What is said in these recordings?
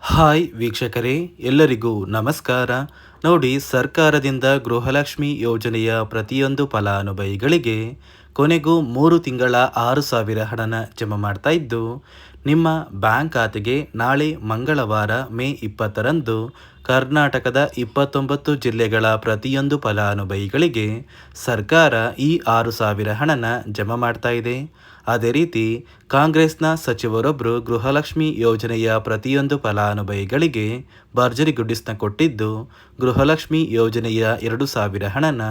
Hi ವೀಕ್ಷಕರೇ, ಎಲ್ಲರಿಗೂ ನಮಸ್ಕಾರ. ನೋಡಿ, ಸರ್ಕಾರದಿಂದ ಗೃಹಲಕ್ಷ್ಮಿ ಯೋಜನೆಯ ಪ್ರತಿಯೊಂದು ಫಲಾನುಭವಿಗಳಿಗೆ ಕೊನೆಗೂ 3 ತಿಂಗಳ 6,000 ಹಣನ ಜಮಾ ಮಾಡ್ತಾ ಇದ್ದು, ನಿಮ್ಮ ಬ್ಯಾಂಕ್ ಖಾತೆಗೆ ನಾಳೆ ಮಂಗಳವಾರ ಮೇ 20ರಂದು ಕರ್ನಾಟಕದ 29 ಜಿಲ್ಲೆಗಳ ಪ್ರತಿಯೊಂದು ಫಲಾನುಭವಿಗಳಿಗೆ ಸರ್ಕಾರ ಈ 6,000 ಹಣನ ಜಮಾ ಮಾಡ್ತಾ ಇದೆ. ಅದೇ ರೀತಿ ಕಾಂಗ್ರೆಸ್ನ ಸಚಿವರೊಬ್ಬರು ಗೃಹಲಕ್ಷ್ಮಿ ಯೋಜನೆಯ ಪ್ರತಿಯೊಂದು ಫಲಾನುಭವಿಗಳಿಗೆ ಭರ್ಜರಿ ಗುಡ್ಡಿಸ್ನ ಕೊಟ್ಟಿದ್ದು, ಗೃಹಲಕ್ಷ್ಮಿ ಯೋಜನೆಯ 2,000 ಹಣನ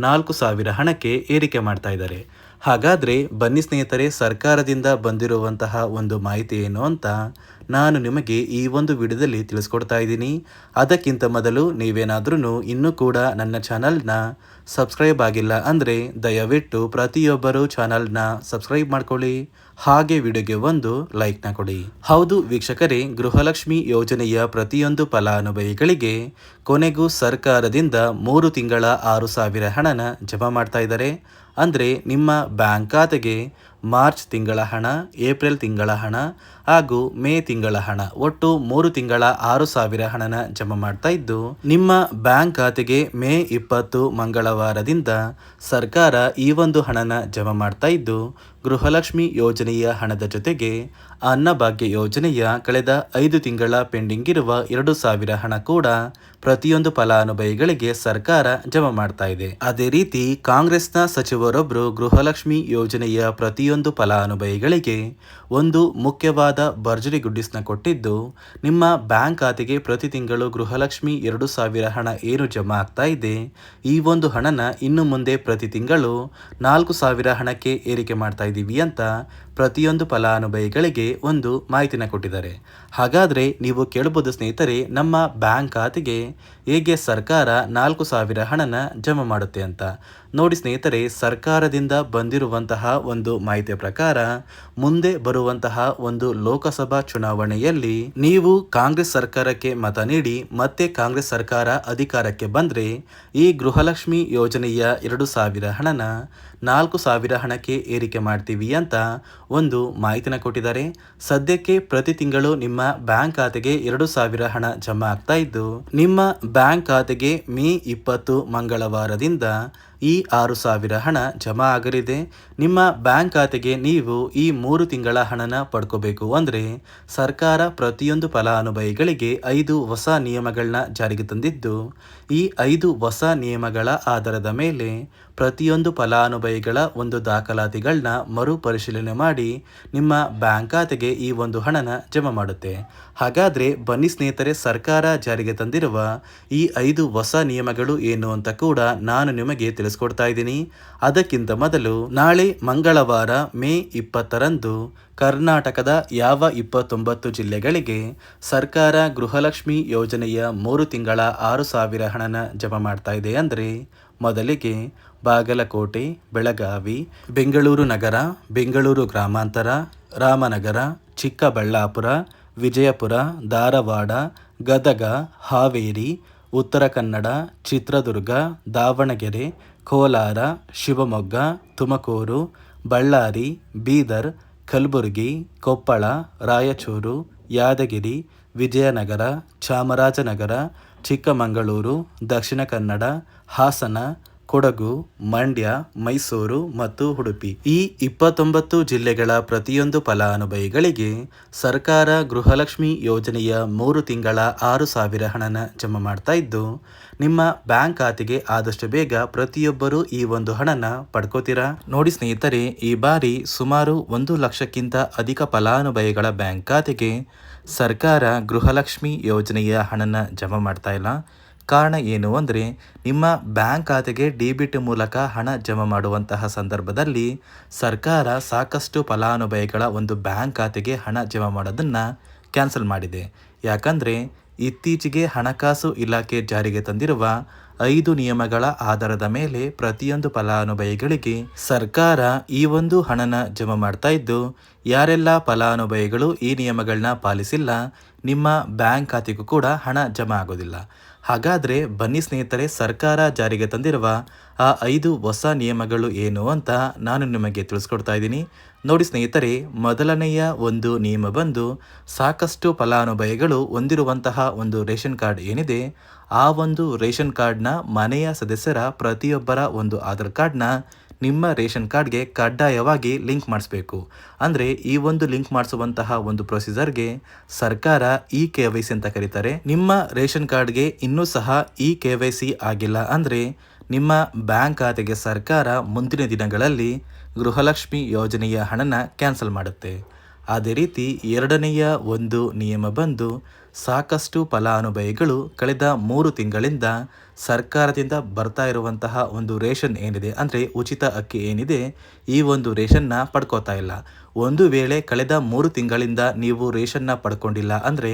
4,000 ಹಣಕ್ಕೆ ಏರಿಕೆ ಮಾಡ್ತಾ ಇದ್ದಾರೆ. ಹಾಗಾದರೆ ಬನ್ನಿ ಸ್ನೇಹಿತರೆ, ಸರ್ಕಾರದಿಂದ ಬಂದಿರುವಂತಹ ಒಂದು ಮಾಹಿತಿ ಏನು ಅಂತ ನಾನು ನಿಮಗೆ ಈ ಒಂದು ವಿಡಿಯೋದಲ್ಲಿ ತಿಳಿಸ್ಕೊಡ್ತಾ ಇದ್ದೀನಿ. ಅದಕ್ಕಿಂತ ಮೊದಲು ನೀವೇನಾದ್ರೂ ಇನ್ನೂ ಕೂಡ ನನ್ನ ಚಾನಲ್ನ ಸಬ್ಸ್ಕ್ರೈಬ್ ಆಗಿಲ್ಲ ಅಂದರೆ ದಯವಿಟ್ಟು ಪ್ರತಿಯೊಬ್ಬರು ಚಾನಲ್ನ ಸಬ್ಸ್ಕ್ರೈಬ್ ಮಾಡ್ಕೊಳ್ಳಿ, ಹಾಗೆ ವಿಡಿಯೋಗೆ ಒಂದು ಲೈಕ್ನ ಕೊಡಿ. ಹೌದು ವೀಕ್ಷಕರೇ, ಗೃಹಲಕ್ಷ್ಮಿ ಯೋಜನೆಯ ಪ್ರತಿಯೊಂದು ಫಲಾನುಭವಿಗಳಿಗೆ ಕೊನೆಗೂ ಸರ್ಕಾರದಿಂದ 3 ತಿಂಗಳ 6,000 ಹಣನ ಜಮಾ ಮಾಡ್ತಾ ಇದ್ದಾರೆ. ಅಂದರೆ ನಿಮ್ಮ ಬ್ಯಾಂಕ್ ಖಾತೆಗೆ ಮಾರ್ಚ್ ತಿಂಗಳ ಹಣ, ಏಪ್ರಿಲ್ ತಿಂಗಳ ಹಣ ಹಾಗೂ ಮೇ ತಿಂಗಳ ಹಣ, ಒಟ್ಟು 3 ತಿಂಗಳ 6,000 ಹಣನ ಜಮಾ ಮಾಡ್ತಾ ಇದ್ದು, ನಿಮ್ಮ ಬ್ಯಾಂಕ್ ಖಾತೆಗೆ ಮೇ 20 ಮಂಗಳವಾರದಿಂದ ಸರ್ಕಾರ ಈ ಒಂದು ಹಣನ ಜಮಾ ಮಾಡ್ತಾ ಇದ್ದು, ಗೃಹಲಕ್ಷ್ಮಿ ಯೋಜನೆಯ ಹಣದ ಜೊತೆಗೆ ಅನ್ನಭಾಗ್ಯ ಯೋಜನೆಯ ಕಳೆದ 5 ತಿಂಗಳ ಪೆಂಡಿಂಗ್ ಇರುವ 2,000 ಹಣ ಕೂಡ ಪ್ರತಿಯೊಂದು ಫಲಾನುಭವಿಗಳಿಗೆ ಸರ್ಕಾರ ಜಮಾ ಮಾಡ್ತಾ ಇದೆ. ಅದೇ ರೀತಿ ಕಾಂಗ್ರೆಸ್ನ ಸಚಿವರೊಬ್ಬರು ಗೃಹಲಕ್ಷ್ಮಿ ಯೋಜನೆಯ ಪ್ರತಿಯೊಂದು ಫಲಾನುಭವಿಗಳಿಗೆ ಒಂದು ಮುಖ್ಯವಾದ ಭರ್ಜರಿ ಗುಡ್ಡಿಸ್ನ ಕೊಟ್ಟಿದ್ದು, ನಿಮ್ಮ ಬ್ಯಾಂಕ್ ಖಾತೆಗೆ ಪ್ರತಿ ತಿಂಗಳು ಗೃಹಲಕ್ಷ್ಮಿ 2,000 ಹಣ ಏನು ಜಮಾ ಆಗ್ತಾ ಇದೆ, ಈ ಒಂದು ಹಣನ ಇನ್ನು ಮುಂದೆ ಪ್ರತಿ ತಿಂಗಳು 4,000 ಹಣಕ್ಕೆ ಏರಿಕೆ ಮಾಡ್ತಾ ಇದ್ದೀವಿ ಅಂತ ಪ್ರತಿಯೊಂದು ಫಲಾನುಭವಿಗಳಿಗೆ ಒಂದು ಮಾಹಿತಿನ ಕೊಟ್ಟಿದ್ದಾರೆ. ಹಾಗಾದರೆ ನೀವು ಕೇಳಬಹುದು ಸ್ನೇಹಿತರೆ, ನಮ್ಮ ಬ್ಯಾಂಕ್ ಖಾತೆಗೆ ಹೇಗೆ ಸರ್ಕಾರ 4,000 ಹಣನ ಜಮಾ ಮಾಡುತ್ತೆ ಅಂತ. ನೋಡಿ ಸ್ನೇಹಿತರೆ, ಸರ್ಕಾರದಿಂದ ಬಂದಿರುವಂತಹ ಒಂದು ಮಾಹಿತಿಯ ಪ್ರಕಾರ ಮುಂದೆ ಬರುವಂತಹ ಒಂದು ಲೋಕಸಭಾ ಚುನಾವಣೆಯಲ್ಲಿ ನೀವು ಕಾಂಗ್ರೆಸ್ ಸರ್ಕಾರಕ್ಕೆ ಮತ ನೀಡಿ ಮತ್ತೆ ಕಾಂಗ್ರೆಸ್ ಸರ್ಕಾರ ಅಧಿಕಾರಕ್ಕೆ ಬಂದರೆ ಈ ಗೃಹಲಕ್ಷ್ಮಿ ಯೋಜನೆಯ 2,000 ಹಣನ 4,000 ಹಣಕ್ಕೆ ಏರಿಕೆ ಮಾಡ್ತೀವಿ ಅಂತ ಒಂದು ಮಾಹಿತಿನ ಕೊಟ್ಟಿದ್ದಾರೆ. ಸದ್ಯಕ್ಕೆ ಪ್ರತಿ ತಿಂಗಳು ನಿಮ್ಮ ಬ್ಯಾಂಕ್ ಖಾತೆಗೆ 2,000 ಹಣ ಜಮಾ ಆಗ್ತಾ ಇದ್ದು, ನಿಮ್ಮ ಬ್ಯಾಂಕ್ ಖಾತೆಗೆ ಮೇ 20 ಮಂಗಳವಾರದಿಂದ ಈ 6,000 ಹಣ ಜಮಾ ಆಗಲಿದೆ. ನಿಮ್ಮ ಬ್ಯಾಂಕ್ ಖಾತೆಗೆ ನೀವು ಈ 3 ತಿಂಗಳ ಹಣನ ಪಡ್ಕೋಬೇಕು ಅಂದರೆ ಸರ್ಕಾರ ಪ್ರತಿಯೊಂದು ಫಲಾನುಭವಿಗಳಿಗೆ 5 ಹೊಸ ನಿಯಮಗಳನ್ನ ಜಾರಿಗೆ ತಂದಿದ್ದು, ಈ 5 ಹೊಸ ನಿಯಮಗಳ ಆಧಾರದ ಮೇಲೆ ಪ್ರತಿಯೊಂದು ಫಲಾನುಭವಿಗಳ ಒಂದು ದಾಖಲಾತಿಗಳನ್ನ ಮರುಪರಿಶೀಲನೆ ಮಾಡಿ ನಿಮ್ಮ ಬ್ಯಾಂಕ್ ಖಾತೆಗೆ ಈ ಒಂದು ಹಣನ ಜಮಾ ಮಾಡುತ್ತೆ. ಹಾಗಾದರೆ ಬನ್ನಿ ಸ್ನೇಹಿತರೆ, ಸರ್ಕಾರ ಜಾರಿಗೆ ತಂದಿರುವ ಈ 5 ಹೊಸ ನಿಯಮಗಳು ಏನು ಅಂತ ಕೂಡ ನಾನು ನಿಮಗೆ ತಿಳಿಸ್ಕೊಡ್ತಾ ಇದ್ದೀನಿ. ಅದಕ್ಕಿಂತ ಮೊದಲು ನಾಳೆ ಮಂಗಳವಾರ ಮೇ 20ರಂದು ಕರ್ನಾಟಕದ ಯಾವ 29 ಜಿಲ್ಲೆಗಳಿಗೆ ಸರ್ಕಾರ ಗೃಹಲಕ್ಷ್ಮಿ ಯೋಜನೆಯ 3 ತಿಂಗಳ 6,000 ಹಣನ ಜಮಾ ಮಾಡ್ತಾ ಇದೆ ಅಂದರೆ, ಮೊದಲಿಗೆ ಬಾಗಲಕೋಟೆ, ಬೆಳಗಾವಿ, ಬೆಂಗಳೂರು ನಗರ, ಬೆಂಗಳೂರು ಗ್ರಾಮಾಂತರ, ರಾಮನಗರ, ಚಿಕ್ಕಬಳ್ಳಾಪುರ, ವಿಜಯಪುರ, ಧಾರವಾಡ, ಗದಗ, ಹಾವೇರಿ, ಉತ್ತರ ಕನ್ನಡ, ಚಿತ್ರದುರ್ಗ, ದಾವಣಗೆರೆ, ಕೋಲಾರ, ಶಿವಮೊಗ್ಗ, ತುಮಕೂರು, ಬಳ್ಳಾರಿ, ಬೀದರ್, ಕಲಬುರಗಿ, ಕೊಪ್ಪಳ, ರಾಯಚೂರು, ಯಾದಗಿರಿ, ವಿಜಯನಗರ, ಚಾಮರಾಜನಗರ, ಚಿಕ್ಕಮಗಳೂರು, ದಕ್ಷಿಣ ಕನ್ನಡ, ಹಾಸನ, ಕೊಡಗು, ಮಂಡ್ಯ, ಮೈಸೂರು ಮತ್ತು ಉಡುಪಿ, ಈ 29 ಜಿಲ್ಲೆಗಳ ಪ್ರತಿಯೊಂದು ಫಲಾನುಭವಿಗಳಿಗೆ ಸರ್ಕಾರ ಗೃಹಲಕ್ಷ್ಮಿ ಯೋಜನೆಯ 3 ತಿಂಗಳ 6,000 ಹಣನ ಜಮಾ ಮಾಡ್ತಾ ಇದ್ದು, ನಿಮ್ಮ ಬ್ಯಾಂಕ್ ಖಾತೆಗೆ ಆದಷ್ಟು ಬೇಗ ಪ್ರತಿಯೊಬ್ಬರು ಈ ಒಂದು ಹಣನ ಪಡ್ಕೋತೀರಾ. ನೋಡಿ ಸ್ನೇಹಿತರೆ, ಈ ಬಾರಿ ಸುಮಾರು 1 ಲಕ್ಷಕ್ಕಿಂತ ಅಧಿಕ ಫಲಾನುಭವಿಗಳ ಬ್ಯಾಂಕ್ ಖಾತೆಗೆ ಸರ್ಕಾರ ಗೃಹಲಕ್ಷ್ಮಿ ಯೋಜನೆಯ ಹಣನ ಜಮಾ ಮಾಡ್ತಾ ಇಲ್ಲ. ಕಾರಣ ಏನು ಅಂದರೆ, ನಿಮ್ಮ ಬ್ಯಾಂಕ್ ಖಾತೆಗೆ ಡಿಬಿಟ್ ಮೂಲಕ ಹಣ ಜಮಾ ಮಾಡುವಂತಹ ಸಂದರ್ಭದಲ್ಲಿ ಸರ್ಕಾರ ಸಾಕಷ್ಟು ಫಲಾನುಭವಿಗಳ ಒಂದು ಬ್ಯಾಂಕ್ ಖಾತೆಗೆ ಹಣ ಜಮಾ ಮಾಡೋದನ್ನು ಕ್ಯಾನ್ಸಲ್ ಮಾಡಿದೆ. ಯಾಕಂದರೆ ಇತ್ತೀಚೆಗೆ ಹಣಕಾಸು ಇಲಾಖೆ ಜಾರಿಗೆ ತಂದಿರುವ 5 ನಿಯಮಗಳ ಆಧಾರದ ಮೇಲೆ ಪ್ರತಿಯೊಂದು ಫಲಾನುಭವಿಗಳಿಗೆ ಸರ್ಕಾರ ಈ ಒಂದು ಹಣನ ಜಮಾ ಮಾಡ್ತಾ ಇದ್ದು, ಯಾರೆಲ್ಲ ಫಲಾನುಭವಿಗಳು ಈ ನಿಯಮಗಳನ್ನ ಪಾಲಿಸಿಲ್ಲ ನಿಮ್ಮ ಬ್ಯಾಂಕ್ ಖಾತೆಗೂ ಕೂಡ ಹಣ ಜಮಾ ಆಗೋದಿಲ್ಲ. ಹಾಗಾದರೆ ಬನ್ನಿ ಸ್ನೇಹಿತರೆ, ಸರ್ಕಾರ ಜಾರಿಗೆ ತಂದಿರುವ ಆ 5 ಹೊಸ ನಿಯಮಗಳು ಏನು ಅಂತ ನಾನು ನಿಮಗೆ ತಿಳಿಸ್ಕೊಡ್ತಾ ಇದ್ದೀನಿ. ನೋಡಿ ಸ್ನೇಹಿತರೆ, ಮೊದಲನೆಯ ಒಂದು ನಿಯಮ ಬಂದು ಸಾಕಷ್ಟು ಫಲಾನುಭವಿಗಳು ಹೊಂದಿರುವಂತಹ ಒಂದು ರೇಷನ್ ಕಾರ್ಡ್ ಏನಿದೆ, ಆ ಒಂದು ರೇಷನ್ ಕಾರ್ಡ್ನ ಮನೆಯ ಸದಸ್ಯರ ಪ್ರತಿಯೊಬ್ಬರ ಒಂದು ಆಧಾರ್ ಕಾರ್ಡ್ನ ನಿಮ್ಮ ರೇಷನ್ ಕಾರ್ಡ್ಗೆ ಕಡ್ಡಾಯವಾಗಿ ಲಿಂಕ್ ಮಾಡಿಸ್ಬೇಕು. ಅಂದರೆ ಈ ಒಂದು ಲಿಂಕ್ ಮಾಡಿಸುವಂತಹ ಒಂದು ಪ್ರೊಸೀಜರ್ಗೆ ಸರ್ಕಾರ KYC ಅಂತ ಕರೀತಾರೆ. ನಿಮ್ಮ ರೇಷನ್ ಕಾರ್ಡ್ಗೆ ಇನ್ನೂ ಸಹ KYC ಆಗಿಲ್ಲ ಅಂದರೆ ನಿಮ್ಮ ಬ್ಯಾಂಕ್ ಖಾತೆಗೆ ಸರ್ಕಾರ ಮುಂದಿನ ದಿನಗಳಲ್ಲಿ ಗೃಹಲಕ್ಷ್ಮಿ ಯೋಜನೆಯ ಹಣನ ಕ್ಯಾನ್ಸಲ್ ಮಾಡುತ್ತೆ. ಅದೇ ರೀತಿ ಎರಡನೆಯ ಒಂದು ನಿಯಮ ಬಂದು ಸಾಕಷ್ಟು ಫಲಾನುಭವಿಗಳು ಕಳೆದ 3 ತಿಂಗಳಿಂದ ಸರ್ಕಾರದಿಂದ ಬರ್ತಾ ಇರುವಂತಹ ಒಂದು ರೇಷನ್ ಏನಿದೆ, ಅಂದರೆ ಉಚಿತ ಅಕ್ಕಿ ಏನಿದೆ, ಈ ಒಂದು ರೇಷನ್ನ ಪಡ್ಕೋತಾ ಇಲ್ಲ. ಒಂದು ವೇಳೆ ಕಳೆದ 3 ತಿಂಗಳಿಂದ ನೀವು ರೇಷನ್ನ ಪಡ್ಕೊಂಡಿಲ್ಲ ಅಂದರೆ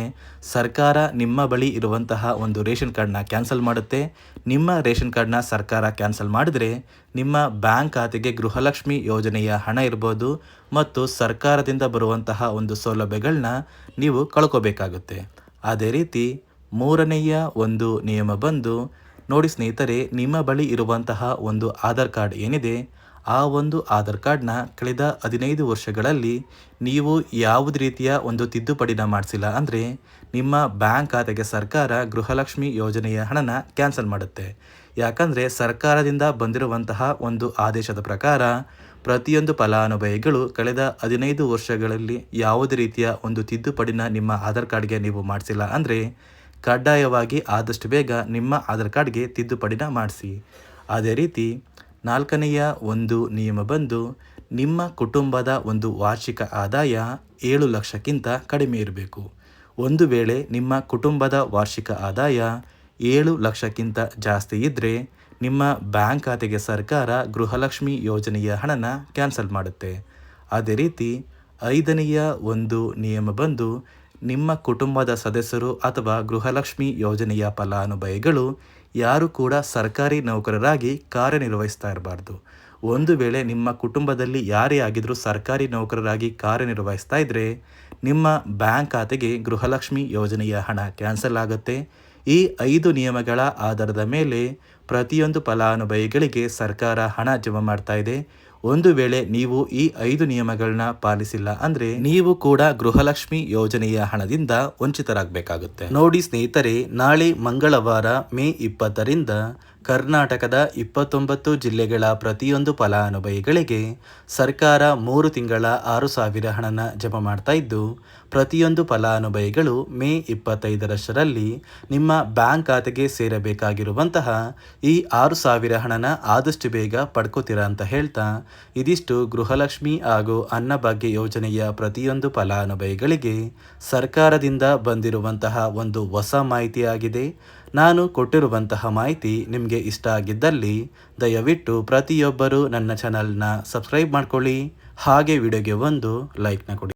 ಸರ್ಕಾರ ನಿಮ್ಮ ಬಳಿ ಇರುವಂತಹ ಒಂದು ರೇಷನ್ ಕಾರ್ಡ್ನ ಕ್ಯಾನ್ಸಲ್ ಮಾಡುತ್ತೆ. ನಿಮ್ಮ ರೇಷನ್ ಕಾರ್ಡ್ನ ಸರ್ಕಾರ ಕ್ಯಾನ್ಸಲ್ ಮಾಡಿದರೆ ನಿಮ್ಮ ಬ್ಯಾಂಕ್ ಖಾತೆಗೆ ಗೃಹಲಕ್ಷ್ಮಿ ಯೋಜನೆಯ ಹಣ ಇರ್ಬೋದು ಮತ್ತು ಸರ್ಕಾರದಿಂದ ಬರುವಂತಹ ಒಂದು ಸೌಲಭ್ಯಗಳನ್ನ ನೀವು ಕಳ್ಕೋಬೇಕಾಗುತ್ತೆ. ಅದೇ ರೀತಿ ಮೂರನೆಯ ಒಂದು ನಿಯಮ ಬಂದು ನೋಡಿ ಸ್ನೇಹಿತರೆ, ನಿಮ್ಮ ಬಳಿ ಇರುವಂತಹ ಒಂದು ಆಧಾರ್ ಕಾರ್ಡ್ ಏನಿದೆ, ಆ ಒಂದು ಆಧಾರ್ ಕಾರ್ಡ್ನ ಕಳೆದ 15 ವರ್ಷಗಳಲ್ಲಿ ನೀವು ಯಾವುದೇ ರೀತಿಯ ಒಂದು ತಿದ್ದುಪಡಿನ ಮಾಡಿಸಿಲ್ಲ ಅಂದರೆ ನಿಮ್ಮ ಬ್ಯಾಂಕ್ ಖಾತೆಗೆ ಸರ್ಕಾರ ಗೃಹಲಕ್ಷ್ಮಿ ಯೋಜನೆಯ ಹಣನ ಕ್ಯಾನ್ಸಲ್ ಮಾಡುತ್ತೆ. ಯಾಕಂದರೆ ಸರ್ಕಾರದಿಂದ ಬಂದಿರುವಂತಹ ಒಂದು ಆದೇಶದ ಪ್ರಕಾರ ಪ್ರತಿಯೊಂದು ಫಲಾನುಭವಿಗಳು ಕಳೆದ 15 ವರ್ಷಗಳಲ್ಲಿ ಯಾವುದೇ ರೀತಿಯ ಒಂದು ತಿದ್ದುಪಡಿನ ನಿಮ್ಮ ಆಧಾರ್ ಕಾರ್ಡ್ಗೆ ನೀವು ಮಾಡಿಸಿಲ್ಲ ಅಂದರೆ ಕಡ್ಡಾಯವಾಗಿ ಆದಷ್ಟು ಬೇಗ ನಿಮ್ಮ ಆಧಾರ್ ಕಾರ್ಡ್ಗೆ ತಿದ್ದುಪಡಿನ ಮಾಡಿಸಿ. ಅದೇ ರೀತಿ ನಾಲ್ಕನೆಯ ಒಂದು ನಿಯಮ ಬಂದು ನಿಮ್ಮ ಕುಟುಂಬದ ಒಂದು ವಾರ್ಷಿಕ ಆದಾಯ 7 ಲಕ್ಷಕ್ಕಿಂತ ಕಡಿಮೆ ಇರಬೇಕು. ಒಂದು ವೇಳೆ ನಿಮ್ಮ ಕುಟುಂಬದ ವಾರ್ಷಿಕ ಆದಾಯ 7 ಲಕ್ಷಕ್ಕಿಂತ ಜಾಸ್ತಿ ಇದ್ದರೆ ನಿಮ್ಮ ಬ್ಯಾಂಕ್ ಖಾತೆಗೆ ಸರ್ಕಾರ ಗೃಹಲಕ್ಷ್ಮಿ ಯೋಜನೆಯ ಹಣನ ಕ್ಯಾನ್ಸಲ್ ಮಾಡುತ್ತೆ. ಅದೇ ರೀತಿ ಐದನೆಯ ಒಂದು ನಿಯಮ ಬಂದು ನಿಮ್ಮ ಕುಟುಂಬದ ಸದಸ್ಯರು ಅಥವಾ ಗೃಹಲಕ್ಷ್ಮಿ ಯೋಜನೆಯ ಫಲಾನುಭವಿಗಳು ಯಾರು ಕೂಡ ಸರ್ಕಾರಿ ನೌಕರರಾಗಿ ಕಾರ್ಯನಿರ್ವಹಿಸ್ತಾ ಇರಬಾರ್ದು. ಒಂದು ವೇಳೆ ನಿಮ್ಮ ಕುಟುಂಬದಲ್ಲಿ ಯಾರೇ ಆಗಿದ್ರೂ ಸರ್ಕಾರಿ ನೌಕರರಾಗಿ ಕಾರ್ಯನಿರ್ವಹಿಸ್ತಾ ಇದ್ದರೆ ನಿಮ್ಮ ಬ್ಯಾಂಕ್ ಖಾತೆಗೆ ಗೃಹಲಕ್ಷ್ಮಿ ಯೋಜನೆಯ ಹಣ ಕ್ಯಾನ್ಸಲ್ ಆಗುತ್ತೆ. ಈ 5 ನಿಯಮಗಳ ಆಧಾರದ ಮೇಲೆ ಪ್ರತಿಯೊಂದು ಫಲಾನುಭವಿಗಳಿಗೆ ಸರ್ಕಾರ ಹಣ ಜಮಾ ಮಾಡ್ತಾ ಇದೆ. ಒಂದು ವೇಳೆ ನೀವು ಈ 5 ನಿಯಮಗಳನ್ನ ಪಾಲಿಸಿಲ್ಲ ಅಂದರೆ ನೀವು ಕೂಡ ಗೃಹಲಕ್ಷ್ಮಿ ಯೋಜನೆಯ ಹಣದಿಂದ ವಂಚಿತರಾಗಬೇಕಾಗುತ್ತೆ. ನೋಡಿ ಸ್ನೇಹಿತರೆ, ನಾಳೆ ಮಂಗಳವಾರ ಮೇ 20ರಿಂದ ಕರ್ನಾಟಕದ 29 ಜಿಲ್ಲೆಗಳ ಪ್ರತಿಯೊಂದು ಫಲಾನುಭವಿಗಳಿಗೆ ಸರ್ಕಾರ 3 ತಿಂಗಳ 6,000 ಹಣನ ಜಮಾ ಮಾಡ್ತಾ ಇದ್ದು, ಪ್ರತಿಯೊಂದು ಫಲಾನುಭವಿಗಳು ಮೇ 25ರಷ್ಟರಲ್ಲಿ ನಿಮ್ಮ ಬ್ಯಾಂಕ್ ಖಾತೆಗೆ ಸೇರಬೇಕಾಗಿರುವಂತಹ ಈ 6,000 ಹಣನ ಆದಷ್ಟು ಬೇಗ ಪಡ್ಕೋತೀರಾ ಅಂತ ಹೇಳ್ತಾ, ಇದಿಷ್ಟು ಗೃಹಲಕ್ಷ್ಮಿ ಹಾಗೂ ಅನ್ನಭಾಗ್ಯ ಯೋಜನೆಯ ಪ್ರತಿಯೊಂದು ಫಲಾನುಭವಿಗಳಿಗೆ ಸರ್ಕಾರದಿಂದ ಬಂದಿರುವಂತಹ ಒಂದು ಹೊಸ ಮಾಹಿತಿಯಾಗಿದೆ. ನಾನು ಕೊಟ್ಟಿರುವಂತಹ ಮಾಹಿತಿ ನಿಮಗೆ ಇಷ್ಟ ಆಗಿದ್ದಲ್ಲಿ ದಯವಿಟ್ಟು ಪ್ರತಿಯೊಬ್ಬರು ನನ್ನ ಚಾನಲ್ನ ಸಬ್ಸ್ಕ್ರೈಬ್ ಮಾಡ್ಕೊಳ್ಳಿ, ಹಾಗೆ ವಿಡಿಯೋಗೆ ಒಂದು ಲೈಕ್ನ ಕೊಡಿ.